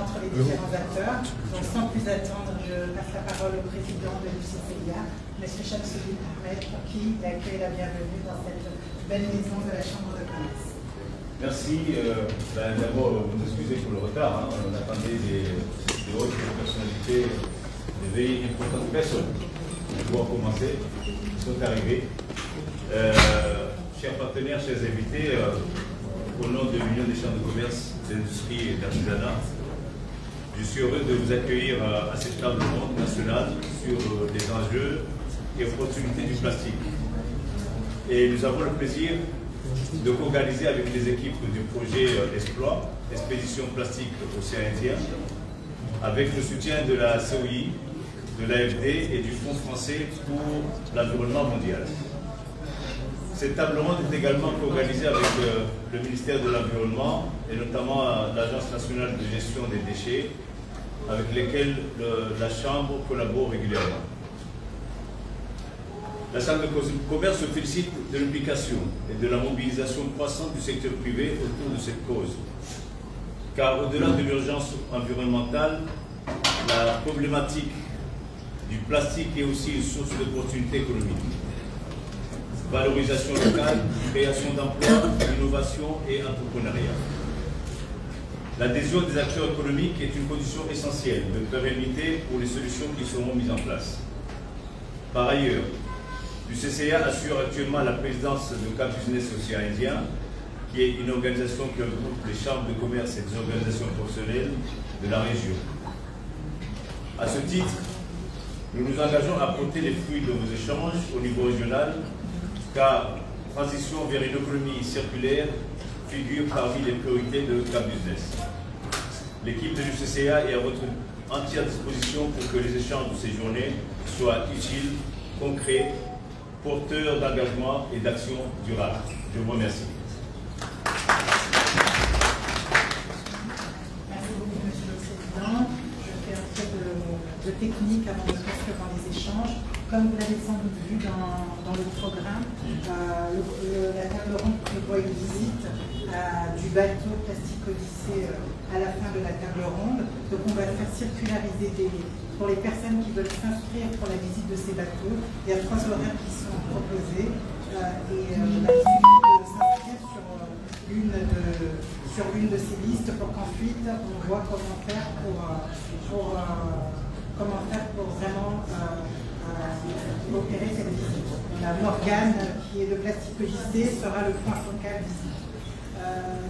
entre les différents acteurs. Donc sans plus attendre, je passe la parole au président de l'UCCIA, M. Chamsoudine Ahmed, pour qui il accueille la bienvenue dans cette belle maison de la Chambre de commerce. Merci. D'abord, vous excusez pour le retard. On attendait des hautes personnalités, des veillées importantes personnes. On doit commencer. Ils sont arrivés. Chers partenaires, chers invités, au nom de l'Union des chambres de commerce, d'industrie et d'artisanat, je suis heureux de vous accueillir à cette table ronde nationale sur les enjeux et opportunités du plastique. Et nous avons le plaisir de co-organiser avec les équipes du projet Exploit, Expédition Plastique Océan Indien, avec le soutien de la COI, de l'AFD et du Fonds français pour l'environnement mondial. Cette table ronde est également co-organisée avec le ministère de l'Environnement et notamment l'Agence nationale de gestion des déchets, avec lesquels la Chambre collabore régulièrement. La Chambre de commerce se félicite de l'implication et de la mobilisation croissante du secteur privé autour de cette cause. Car au-delà de l'urgence environnementale, la problématique du plastique est aussi une source d'opportunités économiques. Valorisation locale, création d'emplois, innovation et entrepreneuriat. L'adhésion des acteurs économiques est une condition essentielle de pérennité pour les solutions qui seront mises en place. Par ailleurs, l'UCCIA assure actuellement la présidence de Cap Business Océan Indien, qui est une organisation qui regroupe les chambres de commerce et des organisations professionnelles de la région. À ce titre, nous nous engageons à porter les fruits de vos échanges au niveau régional, car transition vers une économie circulaire figure parmi les priorités de Cap Business. L'équipe de l'UCCIA est à votre entière disposition pour que les échanges de ces journées soient utiles, concrets, porteurs d'engagement et d'action durable. Je vous remercie. Merci beaucoup, Monsieur le Président. Je fais un peu de technique avant de passer dans les échanges. Comme vous l'avez sans doute vu dans le programme, la table ronde prévoit une visite du bateau Plastique Odyssée à la fin de la table ronde. Donc on va faire circulariser pour les personnes qui veulent s'inscrire pour la visite de ces bateaux. Il y a 3 horaires qui sont proposés et la possibilité de s'inscrire sur une de ces listes pour qu'ensuite on voit comment faire pour vraiment opérer cette visite. La Morgane, qui est de Plastique Odyssée, sera le point focal d'ici.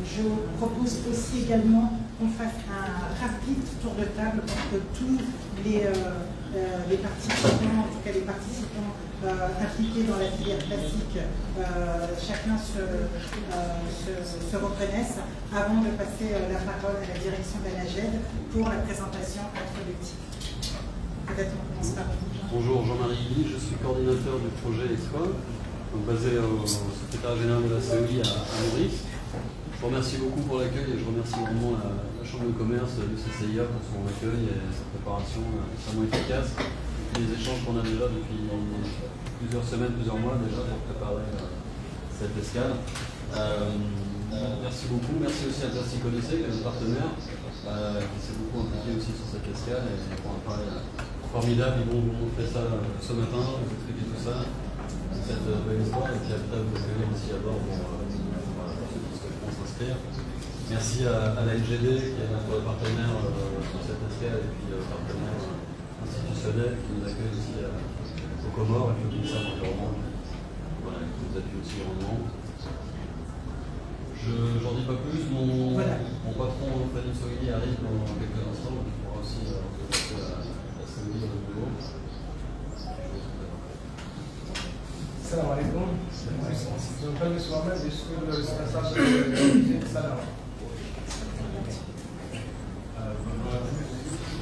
Je propose aussi également qu'on fasse un rapide tour de table pour que tous les participants, en tout cas les participants impliqués dans la filière plastique, chacun se reconnaisse avant de passer la parole à la direction de l'ANAGED pour la présentation introductive. Peut-être on commence par vous. Bonjour, Jean-Marie Guy, je suis coordinateur du projet EXPO, basé au secrétaire général de la COI à Maurice. Je vous remercie beaucoup pour l'accueil et je remercie vraiment la Chambre de commerce de l'UCCIA pour son accueil et sa préparation extrêmement efficace. Les échanges qu'on a déjà depuis plusieurs semaines, plusieurs mois déjà pour préparer cette escale. Merci beaucoup, merci aussi à Plastique Odyssée, qui est notre partenaire, qui s'est beaucoup impliqué aussi sur cette escale et pour un travail formidable. Ils vont vous montrer ça ce matin, vous expliquer tout ça, cette belle histoire, et puis après vous accueillir aussi à bord pour ceux qui souhaiteront s'inscrire. Merci à la LGD qui est notre partenaire sur cette escale et puis partenaire institutionnel qui nous accueille aussi aux Comores et puis au ministère de l'Environnement. Voilà, qui nous appuie aussi grandement. J'en dis pas plus, mon patron Fanny Soghili arrive dans quelques instants, donc il pourra aussi présenter la COI au nouveau. Salam alaikum. Je m'appelle M. Ahmed et je suis le responsable de l'origine Salam.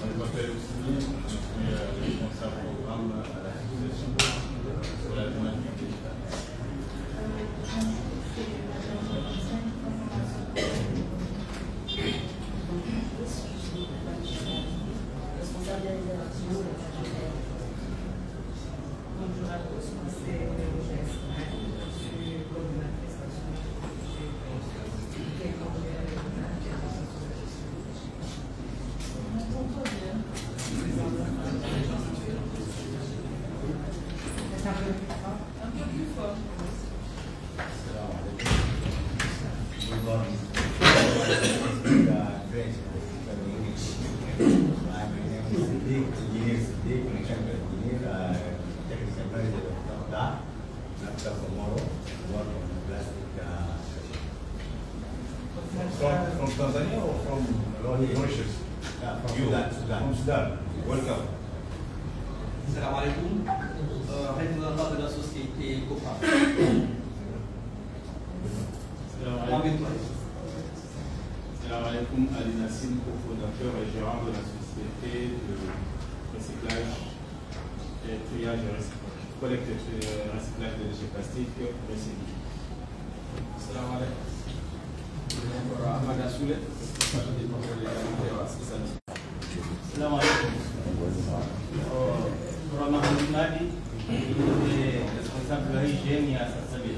Je m'appelle Ousmane, je suis responsable programme à l'association sur la thématique digitale. From Tanzania or from Mauritius? From Sudan. From Sudan. Welcome. Salam alaikum. Représentant de la société COPA. Salam alaikum, Ali Nassim, cofondateur et gérant de la société de recyclage et triage et collecte et recyclage de déchets plastiques recyclés. Salam alaikum. Ahmad Assoule, Salam alaikum. Ramadan Madi, responsable de l'hygiène et à Sassabé.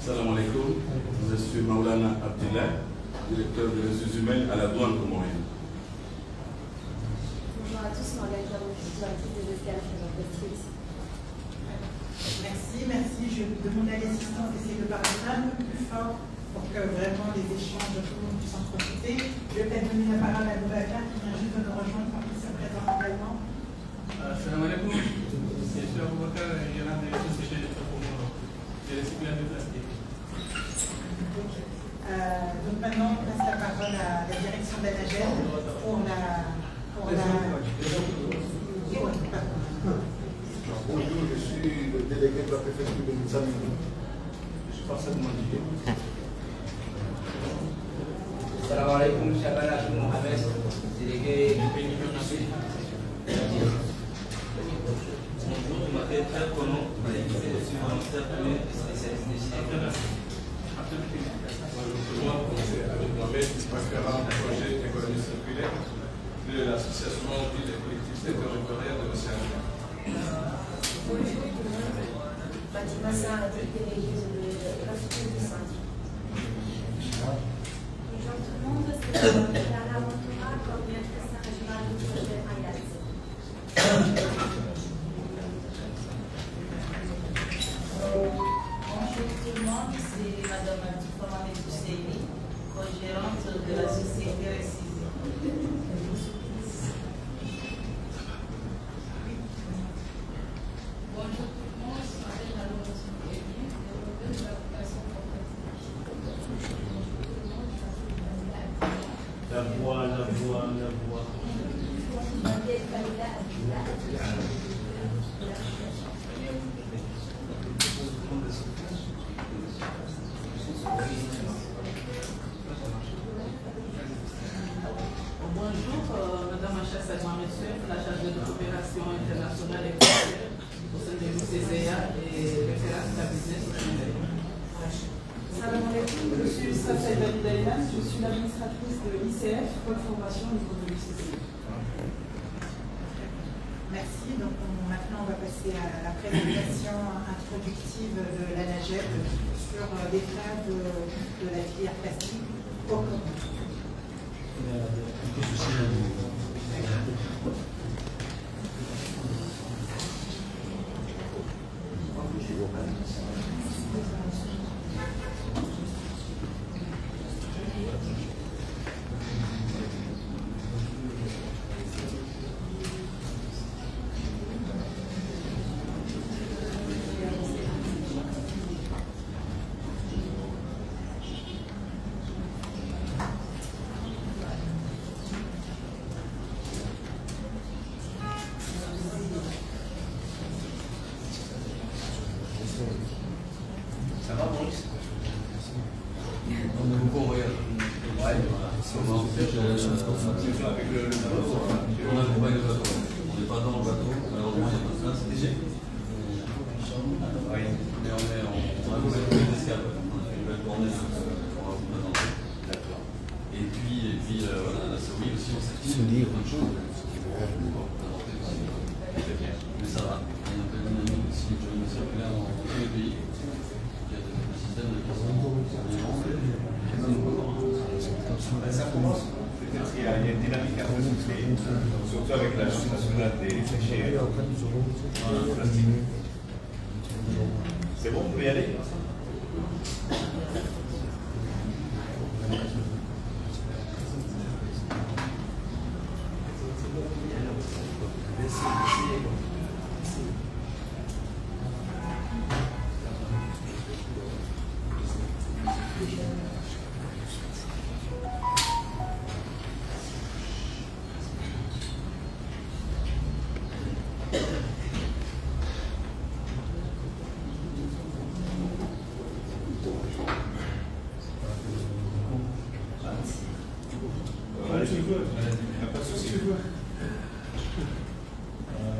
Salam alaikum, je suis Maulana Abdillah, directeur des ressources humaines à la douane comorienne. Bonjour à tous, Morgane Jarou, directrice des escalages de notre district. Merci. Je vais demander à l'assistance d'essayer de parler un peu plus fort pour que vraiment les échanges, tout le monde puisse en profiter. Je vais peut-être donner la parole à Boubacar qui vient juste de nous rejoindre pour qu'il se présente également. Salam alaikum, c'est Sir Boubacar, gérant de la société de recyclage de plastique. Donc maintenant, on passe la parole à la direction de la NAGER pour Bonjour, je suis le délégué de la préfecture de Moussamini. Je suis parfaitement lié. Salam alaikum, Shabana Mohamed, délégué du Péninsule Sud. Bonjour, je m'appelle Pierre Conon, je suis volontaire pour les spécialistes des cinémas. Moi, c'est avec Mohamed, référent du projet économie circulaire de l'association des collectivités territoriales de l'Océan. Fatima Sarr, déléguée de l'Institut du Centre. Bonjour tout le monde, c'est Clara Montoura, coordinatrice régionale du projet Ayat. Bonjour tout le monde, c'est Madame Tifama Medusseini, co-gérante de la société Récise. Bonjour tout le monde, je m'appelle Nalo Moussoukoué, développeur de l'application La voix. Bonjour, Madame Acha Salma Monsieur, la chargée de coopération internationale et culturelle au sein de l'UCCA et référente de la business au Sénégal. Salam alaikum, je suis Safia Dalidaïman, je suis l'administratrice de l'ICF, Pôle Formation au niveau de l'UCCA. Merci. Donc maintenant, on va passer à la présentation introductive de la NAGER sur l'état de la filière plastique au Congo. Ça va, Maurice? On est beaucoup en voyage. On accompagne le bateau. On n'est pas dans le bateau, malheureusement il n'y a pas de place. Mais on a fait une escale, on a fait une belle tournée pour vous présenter. D'accord. Et puis voilà, la Saouli aussi, on s'est dit plein de choses. Mais ça va, il y a un peu de dynamique. surtout avec l'Agence nationale des déchets en plastique. C'est bon, vous pouvez y aller?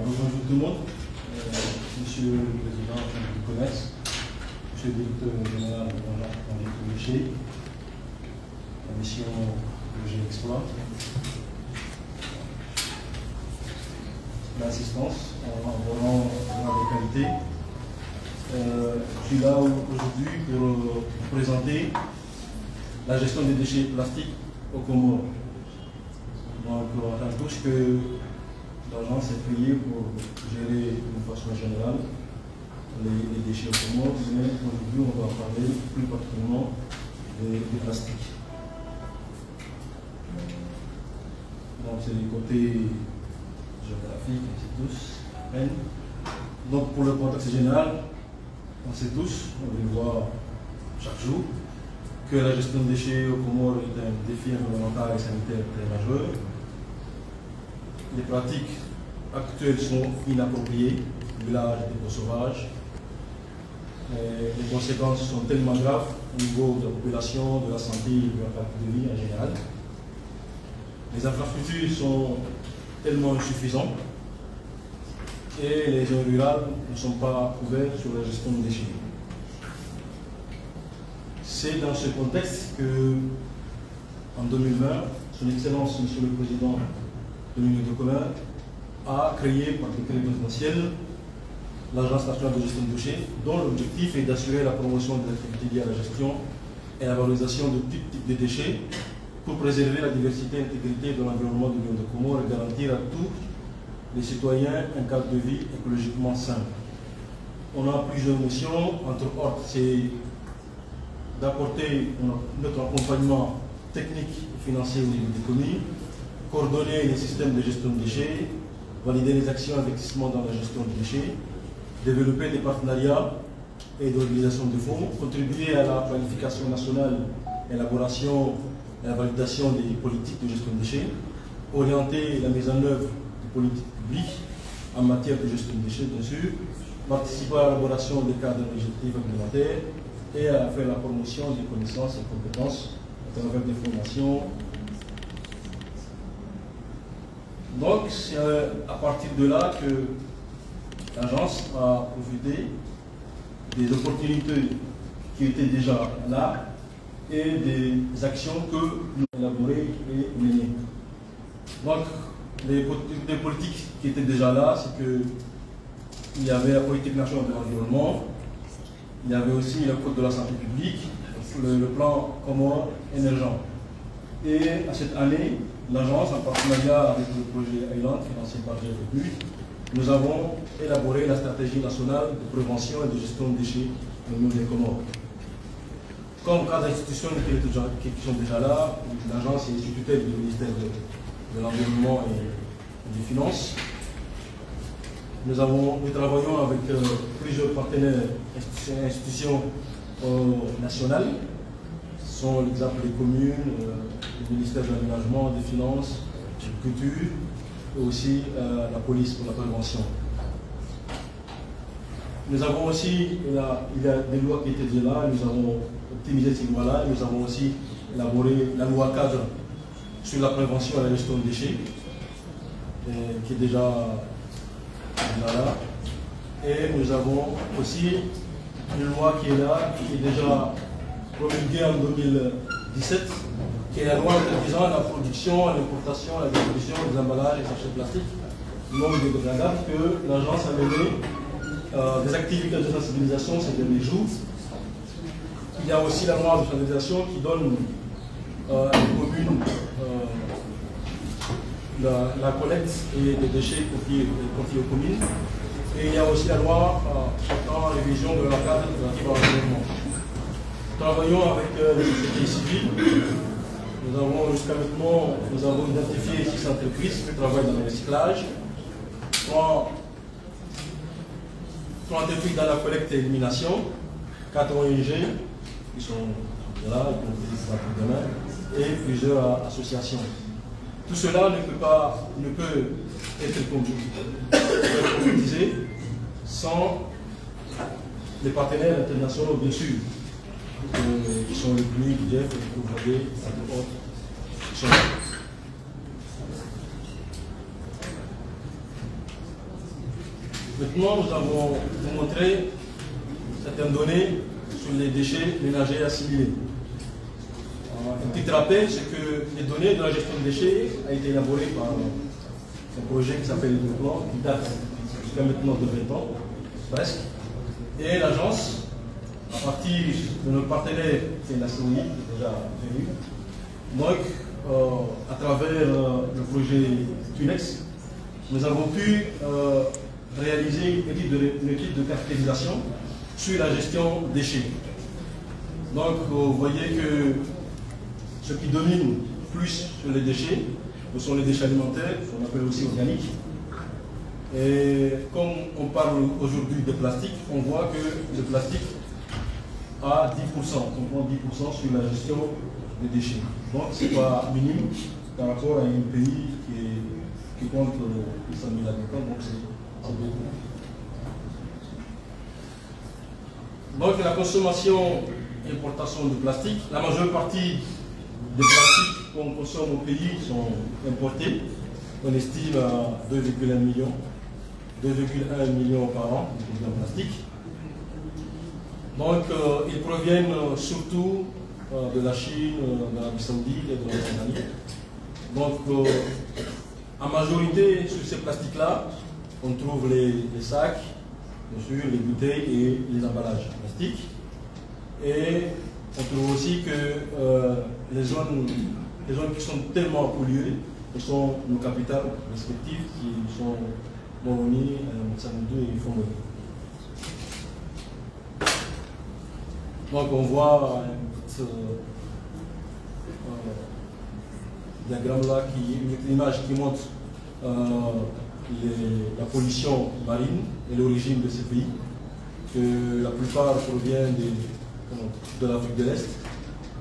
Bonjour tout le monde, Monsieur le Président du Commerce, Monsieur le Directeur Général de l'Industrie des Déchets, la mission que j'exploite, l'assistance en volant de qualité. Je suis là aujourd'hui pour vous présenter la gestion des déchets plastiques au Comores. Donc, on entend tous que l'agence est créée pour gérer d'une façon générale les déchets au Comores, mais aujourd'hui on va parler plus particulièrement des plastiques. Donc c'est les côtés géographiques, on sait tous. Donc pour le contexte général, on sait tous, on le voit chaque jour, que la gestion des déchets au Comores est un défi environnemental et sanitaire très majeur. Les pratiques actuelles sont inappropriées, village et dépôts sauvages. Les conséquences sont tellement graves au niveau de la population, de la santé et de la qualité de vie en général. Les infrastructures sont tellement insuffisantes et les zones rurales ne sont pas ouvertes sur la gestion des déchets. C'est dans ce contexte que, en 2020, Son Excellence, Monsieur le Président de l'Union de commun, a créé par décret présidentiel l'Agence nationale de gestion des déchets, dont l'objectif est d'assurer la promotion des activités liées à la gestion et la valorisation de tout type de déchets pour préserver la diversité et l'intégrité de l'environnement de l'Union de Comores et garantir à tous les citoyens un cadre de vie écologiquement sain. On a plusieurs missions, entre autres, c'est d'apporter notre accompagnement technique et financier au niveau des communes, coordonner les systèmes de gestion de déchets, valider les actions d'investissement dans la gestion des déchets, développer des partenariats et d'organisation de fonds, contribuer à la planification nationale, élaboration et la validation des politiques de gestion de déchets, orienter la mise en œuvre des politiques publiques en matière de gestion de déchets, bien sûr, participer à l'élaboration des cadres législatifs réglementaires et à faire la promotion des connaissances et compétences à travers des formations. Donc, c'est à partir de là que l'agence a profité des opportunités qui étaient déjà là et des actions que nous avons élaborées et menées. Donc, les politiques qui étaient déjà là, c'est qu'il y avait la politique nationale de l'environnement, il y avait aussi le code de la santé publique, le plan Comores émergent. Et à cette année, l'agence, en partenariat avec le projet Island, financé par GFP, nous avons élaboré la stratégie nationale de prévention et de gestion des déchets au niveau des Comores. Comme cadre d'institutions qui sont déjà là, l'agence est sous tutelle du ministère de l'Environnement et des Finances. Nous travaillons avec plusieurs partenaires institutions nationales. Ce sont l'exemple des communes, le ministère de l'Aménagement, des Finances, de la Culture, et aussi la police pour la prévention. Nous avons aussi, il y a des lois qui étaient déjà là, nous avons optimisé ces lois-là, nous avons aussi élaboré la loi cadre sur la prévention et la gestion des déchets, qui est déjà là. Et nous avons aussi une loi qui est là, qui est déjà promulguée en 2017, qui est la loi interdisant la production, l'importation, la distribution des emballages et sachets plastiques non biodégradables, que l'agence a mené des activités de sensibilisation ces derniers jours. Il y a aussi la loi de sensibilisation qui donne aux communes la collecte et des déchets confiés aux communes. Et il y a aussi la loi portant révision de la cadre relative à l'environnement. Nous travaillons avec les sociétés civiles. Nous avons jusqu'à maintenant identifié 6 entreprises qui travaillent dans le recyclage, 3 entreprises dans la collecte et élimination, 4 ONG qui sont là, et plusieurs associations. Tout cela ne peut être concrétisé sans les partenaires internationaux, bien sûr, qui sont le PNUD, l'IDF, le POVAD, entre autres, qui sont là. Maintenant, nous avons vous montré certaines données sur les déchets ménagers assimilés. Un petit rappel, c'est que les données de la gestion des déchets ont été élaborées par un projet qui s'appelle le plan, qui date jusqu'à maintenant de 20 ans, presque. Et l'agence, à partir de nos partenaires, c'est la COI, déjà venu, donc à travers le projet TUNEX, nous avons pu réaliser une étude de caractérisation sur la gestion des déchets. Donc vous voyez que ce qui domine plus sur les déchets, ce sont les déchets alimentaires, qu'on appelle aussi organiques. Et comme on parle aujourd'hui de plastique, on voit que le plastique a 10%, on prend 10% sur la gestion des déchets. Donc ce n'est pas minime par rapport à un pays qui compte 100 000 habitants, donc c'est beaucoup. Donc la consommation et importation de plastique, la majeure partie des plastiques qu'on consomme au pays sont importés. On estime à 2,1 millions par an de plastique. Donc ils proviennent surtout de la Chine, de l'Arabie Saoudite et de la Tanzanie. Donc en majorité sur ces plastiques-là, on trouve les sacs, bien sûr, les bouteilles et les emballages plastiques. Et on trouve aussi que les zones qui sont tellement polluées, ce sont nos capitales respectives qui sont Moroni, Montsanudou et Fongoni. Donc on voit un petit diagramme là, une image qui montre la pollution marine et l'origine de ces pays, que la plupart proviennent de l'Afrique de l'Est,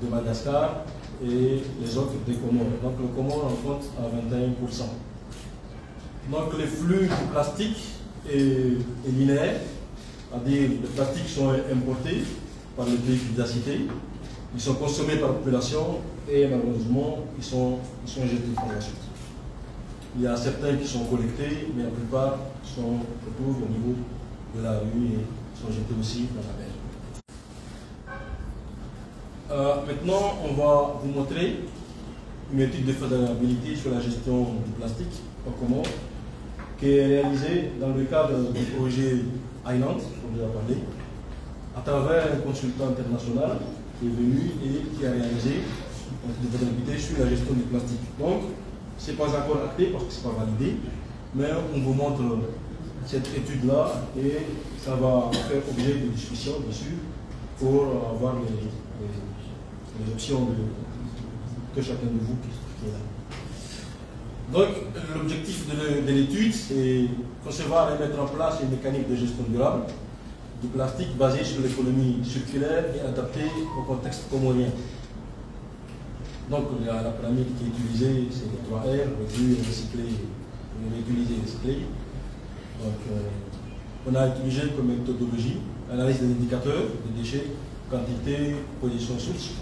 de Madagascar et les autres des Comores. Donc le Comore en compte à 21%. Donc les flux de plastique est linéaire, c'est-à-dire les plastiques sont importés par les pays que j'ai cités, ils sont consommés par la population et malheureusement ils sont jetés par la suite. Il y a certains qui sont collectés, mais la plupart se retrouvent au niveau de la rue et sont jetés aussi dans la mer. Maintenant, on va vous montrer une étude de faisabilité sur la gestion du plastique au Comores, qui est réalisée dans le cadre du projet Island, comme j'ai parlé, à travers un consultant international qui est venu et qui a réalisé une faisabilité sur la gestion du plastique. Donc, ce n'est pas encore acté parce que ce n'est pas validé, mais on vous montre cette étude-là et ça va faire objet de discussion, bien sûr, pour avoir les options que chacun de vous qui est là. Donc, l'objectif de l'étude, c'est concevoir et mettre en place une mécanique de gestion durable du plastique basée sur l'économie circulaire et adaptée au contexte comorien. Donc, la pyramide qui est utilisée, c'est les 3 R, réduire, recycler, réutiliser, recycler. Donc, on a utilisé comme méthodologie analyse des indicateurs, des déchets, quantité, position source.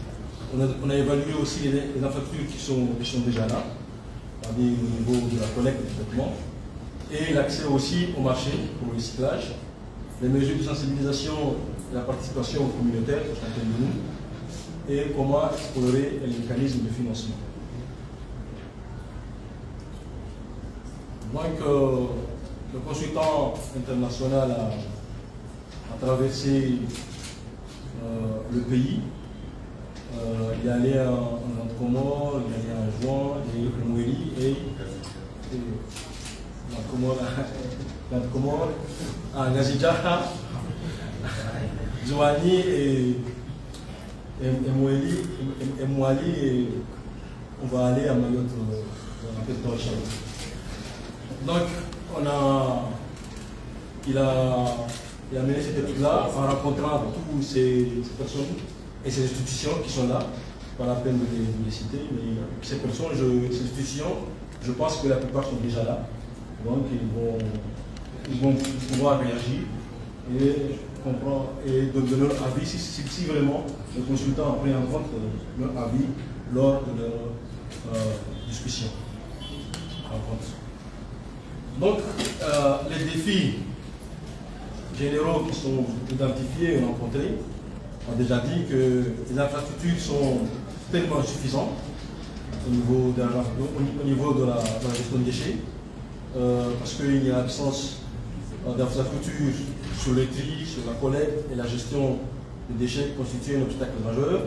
On a évalué aussi les infrastructures qui sont déjà là, c'est-à-dire au niveau de la collecte et du traitement, et l'accès aussi au marché pour le recyclage, les mesures de sensibilisation et la participation communautaire de chacun de nous, et comment explorer les mécanismes de financement. Donc, le consultant international a traversé le pays. Il est allé en Comores, il est allé en Juan, et au Mouéli, et la Comore, à Nazidja, Zouani et Mouali, et on va aller à Mayotte dans un peu de temps. Donc, il a mené cette étude-là en rencontrant toutes ces personnes et ces institutions qui sont là, pas la peine de les citer, mais ces personnes, ces institutions, je pense que la plupart sont déjà là, donc ils vont pouvoir réagir et comprendre et donner leur avis si vraiment les consultants ont pris en compte leur avis lors de leur discussion. Donc, les défis généraux qui sont identifiés et rencontrés, on a déjà dit que les infrastructures sont tellement insuffisantes au niveau de la gestion des déchets, parce qu'il y a l'absence d'infrastructures sur le tri, sur la collecte et la gestion des déchets qui constitue un obstacle majeur.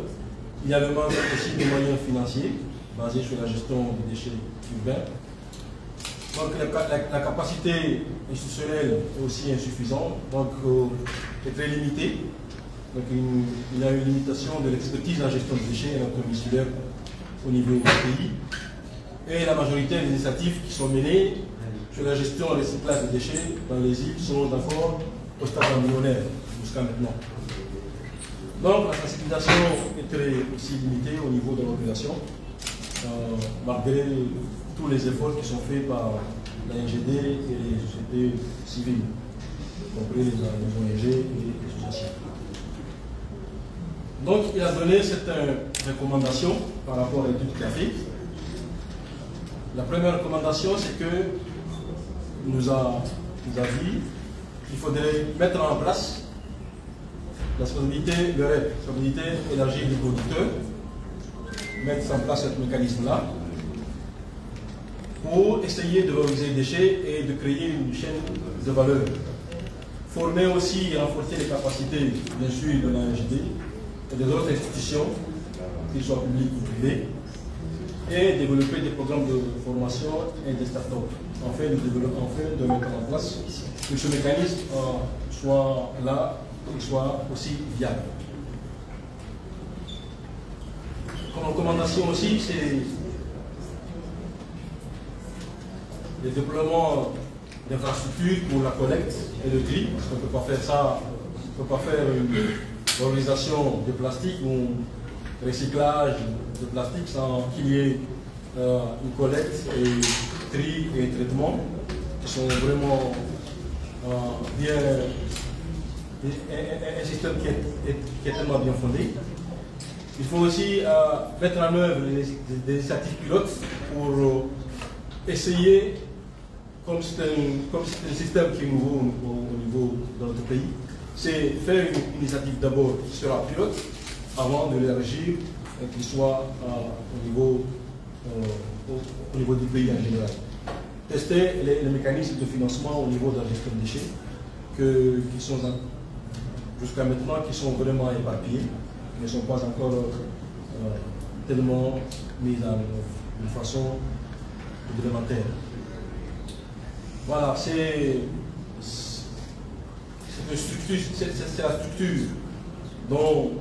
Il y a le manque aussi de moyens financiers basés sur la gestion des déchets urbains. Donc la capacité institutionnelle est aussi insuffisante, donc est très limitée. Donc il y a une limitation de l'expertise en gestion des déchets et domiciliaire au niveau du pays. Et la majorité des initiatives qui sont menées sur la gestion et le recyclage des déchets dans les îles sont encore au stade embryonnaire jusqu'à maintenant. Donc la sensibilisation est aussi limitée au niveau de l'organisation, malgré tous les efforts qui sont faits par la NGD et les sociétés civiles, y compris les ONG et les associations. Donc il a donné certaines recommandations par rapport à l'étude qu'il a fait. La première recommandation, c'est que nous a dit qu'il faudrait mettre en place la responsabilité, le REP, la responsabilité élargie du producteur, mettre en place ce mécanisme-là, pour essayer de valoriser les déchets et de créer une chaîne de valeur. Former aussi et renforcer les capacités, bien sûr, de la NGD et des autres institutions, qu'ils soient publiques ou privées, et développer des programmes de formation et des startups, afin de mettre en place que ce mécanisme soit là, qu'il soit aussi viable. Comme recommandation aussi, c'est le déploiement d'infrastructures pour la collecte et le tri, parce qu'on ne peut pas faire ça, on ne peut pas faire une valorisation de plastique ou un recyclage de plastique sans qu'il y ait une collecte et tri et traitement qui sont vraiment bien, un système qui est tellement bien fondé. Il faut aussi mettre en œuvre des initiatives pilotes pour essayer, comme c'est un système qui est nouveau au niveau de notre pays, c'est faire une initiative d'abord qui sera pilote avant de l'élargir et qu'il soit au niveau du pays en général. Tester les mécanismes de financement au niveau de la gestion des déchets qui sont jusqu'à maintenant qui sont vraiment éparpillés, mais ne sont pas encore tellement mis de façon élémentaire. Voilà, c'est la structure dont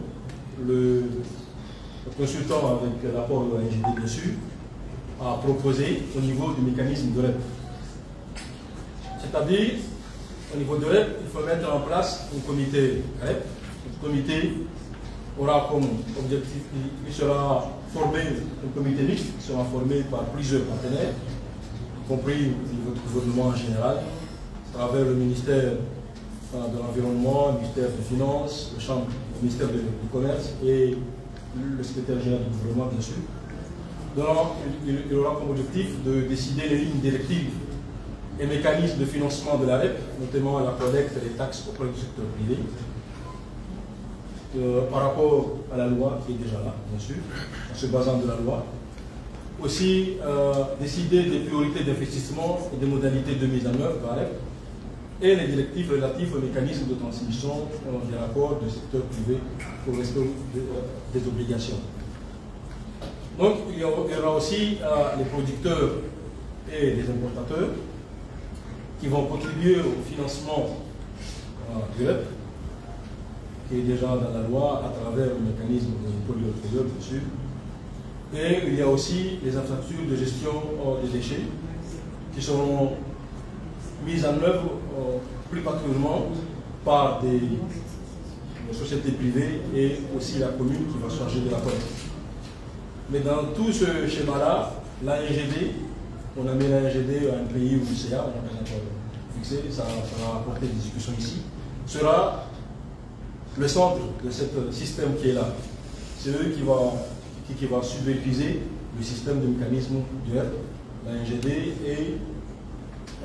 le consultant, avec l'apport de la NGD dessus, a proposé au niveau du mécanisme de REP. C'est-à-dire, au niveau de REP, il faut mettre en place un comité REP. Ce comité aura comme objectif, il sera formé, un comité mixte, qui sera formé par plusieurs partenaires, y compris au niveau du gouvernement en général, à travers le ministère de l'Environnement, le ministère des Finances, le ministère du Commerce et le secrétaire général du gouvernement, bien sûr. Donc, il aura comme objectif de décider les lignes directives et mécanismes de financement de la REP, notamment la collecte des taxes auprès du secteur privé, par rapport à la loi qui est déjà là, bien sûr, en se basant de la loi. Aussi, décider des priorités d'investissement et des modalités de mise en œuvre de la REP, et les directives relatives aux mécanismes de transmission des rapports du secteur privé pour respect des obligations. Donc, il y aura aussi les producteurs et des importateurs qui vont contribuer au financement du REP, qui est déjà dans la loi à travers le mécanisme de pollueur bien sûr. Et il y a aussi les infrastructures de gestion des déchets qui seront mises en œuvre plus particulièrement par des sociétés privées et aussi la commune qui va se charger de la collecte. Mais dans tout ce schéma-là, l'ANGD, on a mis l'ANGD à un pays ou l'UCA, on n'a pas encore fixé, ça va apporter des discussions ici, sera le centre de ce système qui est là. C'est eux qui va superviser le système de mécanisme du REP, l'ANGD, et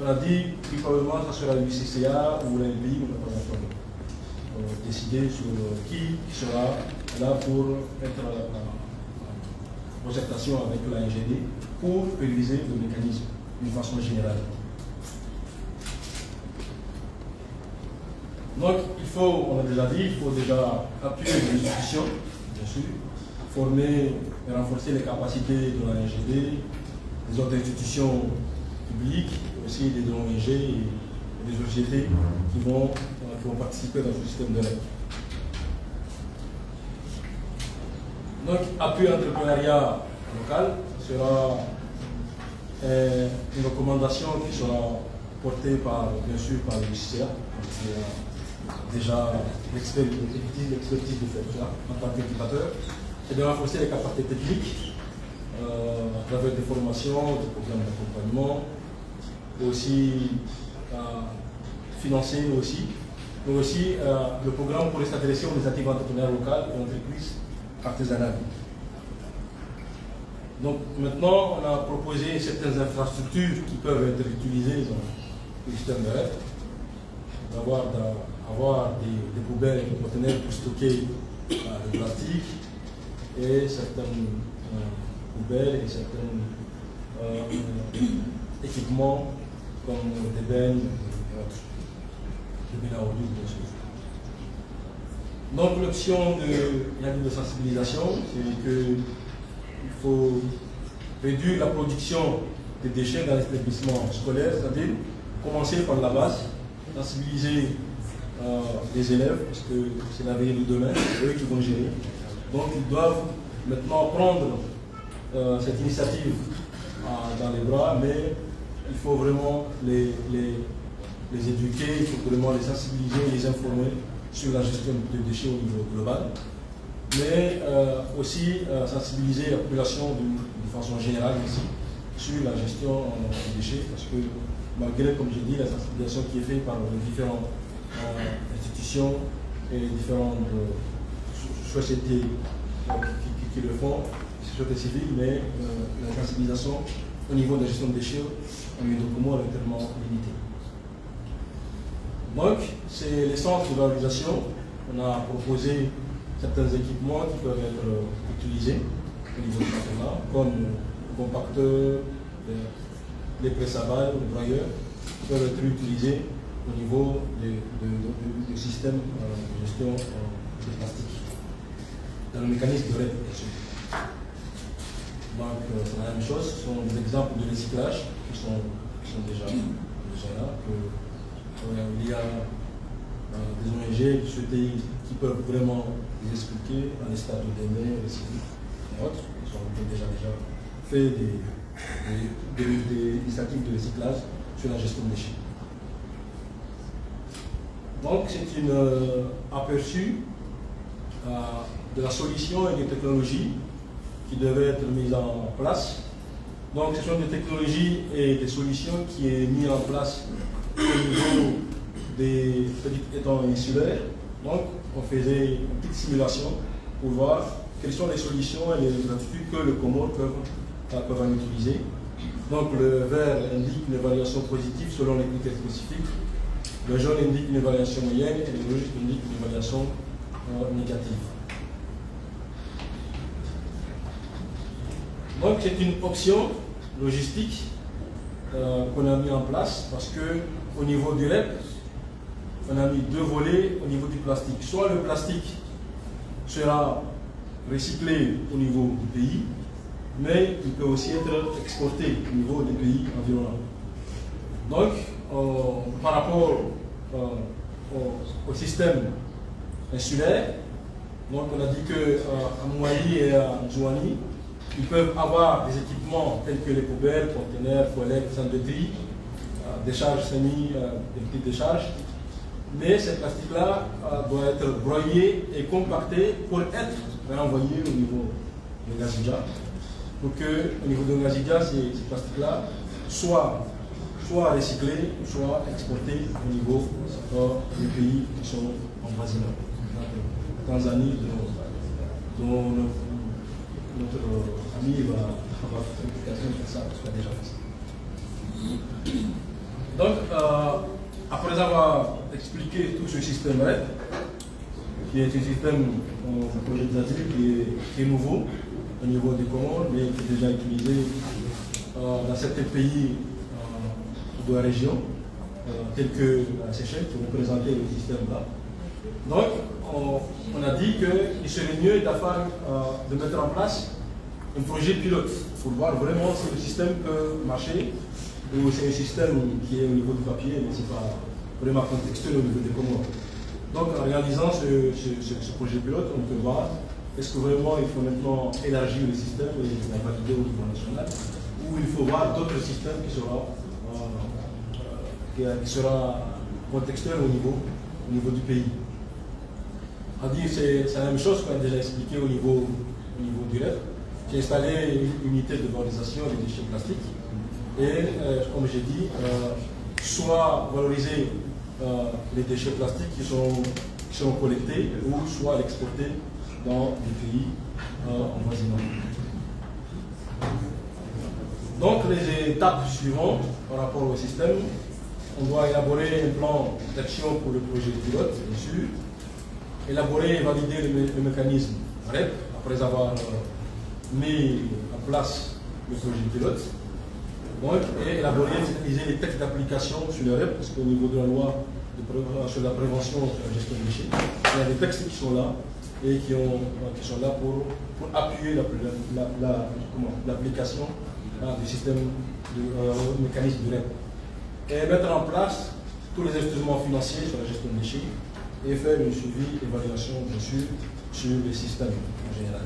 on a dit plus probablement que ce sera l'UCCA ou l'ANPI, on n'a pas encore décidé sur qui sera là pour être en concertation avec l'ANGD pour réaliser le mécanisme d'une façon générale. Donc, on a déjà dit, il faut déjà appuyer les institutions, bien sûr, former et renforcer les capacités de l'ANGD, des autres institutions publiques, aussi des ONG et des sociétés qui vont participer dans ce système de REP. Donc, appui entrepreneuriat local sera une recommandation qui sera portée bien sûr par le CCA, qui a déjà l'expertise de faire ça en tant qu'éducateur, et de renforcer les capacités techniques à travers des formations, des programmes d'accompagnement, aussi financer aussi, mais aussi le programme pour s'adresser aux initiatives entrepreneurs locales et entreprises artisanales. Donc maintenant, on a proposé certaines infrastructures qui peuvent être utilisées dans le système de REP, avoir des poubelles et des conteneurs pour stocker le plastique et certaines poubelles et certains équipements comme des bennes et autres. Des bennes à ordures, bien sûr. Donc l'option de sensibilisation, c'est qu'il faut réduire la production des déchets dans les établissements scolaires, c'est-à-dire commencer par la base, sensibiliser les élèves, parce que c'est l'avenir de demain, c'est eux qui vont gérer. Donc ils doivent maintenant prendre cette initiative dans les bras, mais il faut vraiment les éduquer, il faut vraiment les sensibiliser, les informer sur la gestion des déchets au niveau global, mais aussi sensibiliser la population de façon générale ici sur la gestion des déchets, parce que malgré, comme je dis, la sensibilisation qui est faite par les différentes institutions et différentes sociétés qui le font, société civile, mais la sensibilisation au niveau de la gestion des déchets en milieu commun est tellement limitée. Donc, c'est les centres de valorisation. On a proposé certains équipements qui peuvent être utilisés au niveau du patronat, comme le compacteur, les presses à balles, les broyeurs, qui peuvent être utilisés au niveau du système de gestion des plastiques, dans le mécanisme de REP, bien sûr. Donc, c'est la même chose, ce sont des exemples de recyclage qui sont déjà là. Il y a des ONG, des sociétés qui peuvent vraiment les expliquer dans les stades de démêts, les civils et autres. Ils ont déjà fait des initiatives de recyclage sur la gestion des déchets. Donc, c'est une aperçu de la solution et des technologies qui devaient être mises en place. Donc, ce sont des technologies et des solutions qui sont mises en place au niveau des petits étangs insulaires. Donc, on faisait une petite simulation pour voir quelles sont les solutions et les infrastructures que les Comores peuvent en utiliser. Donc, le vert indique une évaluation positive selon les critères spécifiques. Le jaune indique une évaluation moyenne et le rouge indique une évaluation négative. Donc, c'est une option logistique qu'on a mis en place parce qu'au niveau du REP, on a mis deux volets au niveau du plastique. Soit le plastique sera recyclé au niveau du pays, mais il peut aussi être exporté au niveau des pays environnants. Donc, par rapport au système insulaire, donc on a dit qu'à Mouali et à Zouani, ils peuvent avoir des équipements tels que les poubelles, conteneurs, toilettes, centres de tri, décharges semi, des petites décharges. Mais ces plastiques-là doivent être broyés et compactés pour être renvoyés au niveau de Ngazidja. Pour qu'au niveau de Ngazidja, ces plastiques-là soient recyclés, soit exportés au niveau des pays qui sont en voisinage. Tanzanie, dont notre ami va avoir l'occasion de faire ça, parce qu'il a déjà fait ça. Donc, après avoir expliqué tout ce système RED, qui est un système, comme je l'ai dit, qui est nouveau au niveau des Comores, mais qui est déjà utilisé dans certains pays de la région, tels que la Seychelles, qui vont présenter le système-là. Donc, on a dit qu'il serait mieux de mettre en place un projet pilote pour voir vraiment si le système peut marcher, ou c'est un système qui est au niveau du papier, mais ce n'est pas vraiment contextuel au niveau des Comores. Donc, en réalisant ce projet pilote, on peut voir est-ce que vraiment il faut maintenant élargir le système et la valider au niveau national, ou il faut voir d'autres systèmes qui sera contextuel au niveau du pays. On dit c'est la même chose qu'on a déjà expliqué au niveau du REP. J'ai installé une unité de valorisation des déchets plastiques et, comme j'ai dit, soit valoriser les déchets plastiques qui sont collectés ou soit l'exporter dans des pays en voisinage. Donc les étapes suivantes par rapport au système, on doit élaborer un plan d'action pour le projet pilote, bien sûr, élaborer et valider le mécanisme REP après avoir mis en place le projet pilote. Donc, et élaborer et utiliser les textes d'application sur le REP, parce qu'au niveau de la loi sur la prévention et la gestion des déchets, il y a des textes qui sont là et qui sont là pour appuyer l'application du système, du mécanisme du REP. Et mettre en place tous les instruments financiers sur la gestion des déchets et faire une suivi et évaluation, bien sûr, sur les systèmes en général.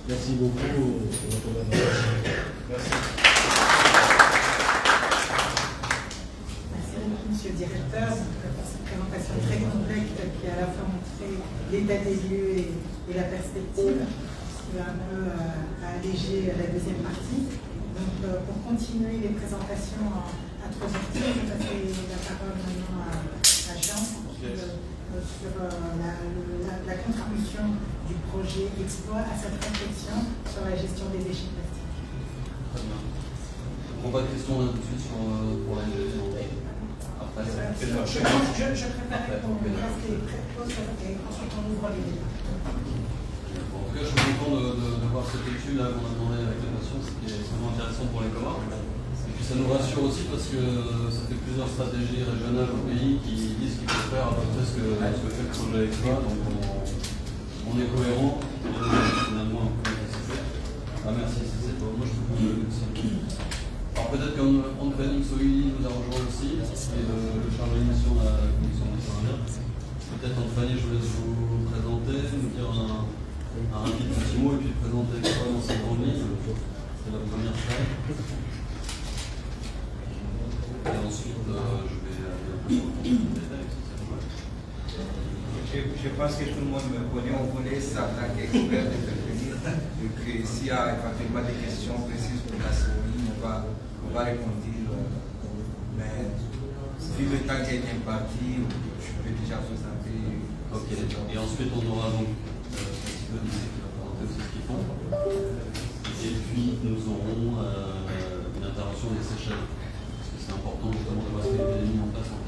Merci beaucoup pour votre attention. Merci. Merci beaucoup, Monsieur le Directeur, pour cette présentation très complète qui a à la fois montré l'état des lieux et la perspective, qui va un peu alléger la deuxième partie. Donc, pour continuer les présentations à 3h30, je vais passer la parole maintenant à Jean sur la contribution du projet Exploit à cette réflexion sur la gestion des déchets plastiques. Très bien. On va de questions là tout de suite pour la après. Je préfère qu'on fasse les pré-pauses et ensuite on ouvre les débats. En tout cas, je suis content de voir cette étude là qu'on attendait avec impatience, qui est vraiment intéressant pour les Comores. Et puis ça nous rassure aussi parce que ça fait plusieurs stratégies régionales au pays qui disent qu'il faut faire à peu près ce que fait le projet Exploit. Donc on est cohérent et finalement comment ça s'est fait. Ah merci, c'est bon. Moi je trouve que alors peut-être qu'André Souli nous a rejoint aussi, et le chargé de mission à la commission nationale. Peut-être Antoine, je vous laisse vous présenter, nous dire un rapide petit mot et puis présenter dans ses grandes lignes. C'est la première slide. Et ensuite, je vais aller un peu dans le détail. Je pense que tout le monde me connaît, on connaît ça en tant qu'expert de prévenir. Donc s'il y a éventuellement des questions précises pour la série, on va répondre. Mais vu le temps qui est imparti, je peux déjà présenter. Ok, et ensuite on aura donc qui va présenter aussi ce qu'ils font. Et puis nous aurons une intervention des Seychelles, parce que c'est important justement de voir ce qui est mis en place en